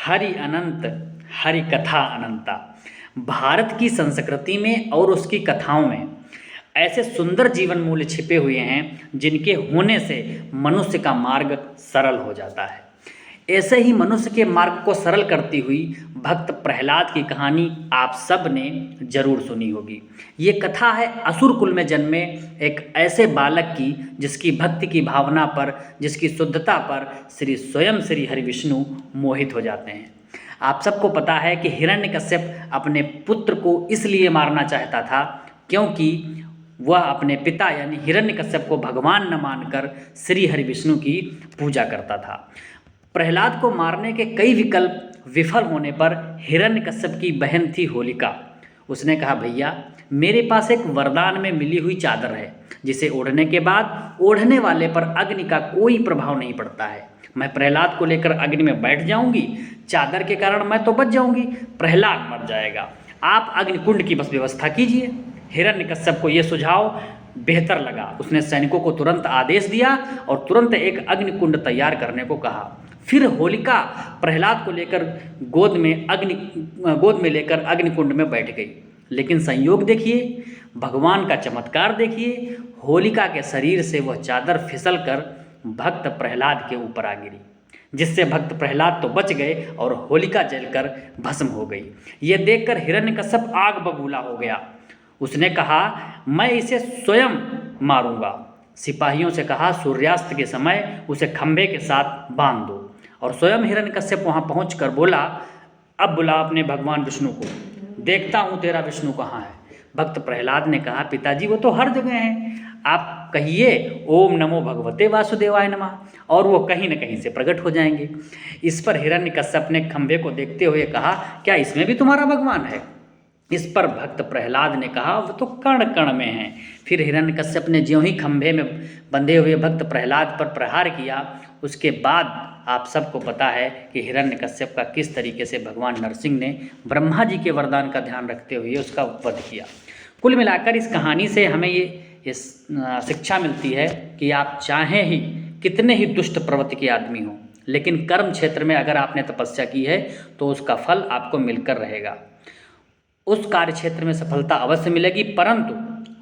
हरि अनंत, हरि कथा अनंता। भारत की संस्कृति में और उसकी कथाओं में ऐसे सुंदर जीवन मूल्य छिपे हुए हैं जिनके होने से मनुष्य का मार्ग सरल हो जाता है। ऐसे ही मनुष्य के मार्ग को सरल करती हुई भक्त प्रहलाद की कहानी आप सब ने जरूर सुनी होगी। ये कथा है असुर कुल में जन्मे एक ऐसे बालक की जिसकी भक्ति की भावना पर, जिसकी शुद्धता पर स्वयं श्री हरि विष्णु मोहित हो जाते हैं। आप सबको पता है कि हिरण्यकश्यप अपने पुत्र को इसलिए मारना चाहता था क्योंकि वह अपने पिता यानी हिरण्यकश्यप को भगवान न मानकर श्री हरि विष्णु की पूजा करता था। प्रहलाद को मारने के कई विकल्प विफल होने पर हिरण्यकश्यप की बहन थी होलिका। उसने कहा, भैया मेरे पास एक वरदान में मिली हुई चादर है जिसे ओढ़ने के बाद ओढ़ने वाले पर अग्नि का कोई प्रभाव नहीं पड़ता है। मैं प्रहलाद को लेकर अग्नि में बैठ जाऊंगी, चादर के कारण मैं तो बच जाऊंगी, प्रहलाद मर जाएगा। आप अग्निकुंड की बस व्यवस्था कीजिए। हिरण्यकश्यप को यह सुझाव बेहतर लगा। उसने सैनिकों को तुरंत आदेश दिया और तुरंत एक अग्निकुंड तैयार करने को कहा। फिर होलिका प्रहलाद को लेकर गोद में लेकर अग्निकुंड में बैठ गई। लेकिन संयोग देखिए, भगवान का चमत्कार देखिए, होलिका के शरीर से वह चादर फिसल कर भक्त प्रहलाद के ऊपर आ गिरी, जिससे भक्त प्रहलाद तो बच गए और होलिका जलकर भस्म हो गई। यह देखकर हिरण्यकश्यप आग बबूला हो गया। उसने कहा, मैं इसे स्वयं मारूंगा। सिपाहियों से कहा, सूर्यास्त के समय उसे खंभे के साथ बांध दो। और स्वयं हिरण्यकश्यप वहां पहुंचकर बोला, अब बुला अपने भगवान विष्णु को, देखता हूं तेरा विष्णु कहाँ है। भक्त प्रहलाद ने कहा, पिताजी वो तो हर जगह हैं, आप कहिए ओम नमो भगवते वासुदेवाय नमः और वो कहीं न कहीं से प्रकट हो जाएंगे। इस पर हिरण्यकश्यप ने खंभे को देखते हुए कहा, क्या इसमें भी तुम्हारा भगवान है? इस पर भक्त प्रहलाद ने कहा, वो तो कण कण में है। फिर हिरण्यकश्यप ने ज्यों ही खंभे में बंधे हुए भक्त प्रहलाद पर प्रहार किया, उसके बाद आप सबको पता है कि हिरण्यकश्यप का किस तरीके से भगवान नरसिंह ने ब्रह्मा जी के वरदान का ध्यान रखते हुए उसका वध किया। कुल मिलाकर इस कहानी से हमें ये शिक्षा मिलती है कि आप चाहे ही कितने ही दुष्ट प्रवृत्ति के आदमी हों, लेकिन कर्म क्षेत्र में अगर आपने तपस्या की है तो उसका फल आपको मिलकर रहेगा। उस कार्य क्षेत्र में सफलता अवश्य मिलेगी, परंतु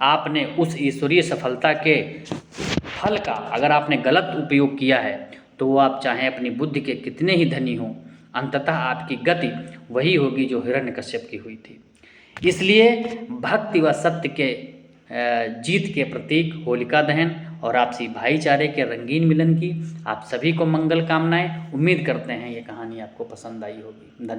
आपने उस ईश्वरीय सफलता के फल का अगर आपने गलत उपयोग किया है तो वो आप चाहे अपनी बुद्धि के कितने ही धनी हों, अंततः आपकी गति वही होगी जो हिरण्यकश्यप की हुई थी। इसलिए भक्ति व सत्य के जीत के प्रतीक होलिका दहन और आपसी भाईचारे के रंगीन मिलन की आप सभी को मंगल कामनाएं। उम्मीद करते हैं ये कहानी आपको पसंद आई होगी। धन्यवाद।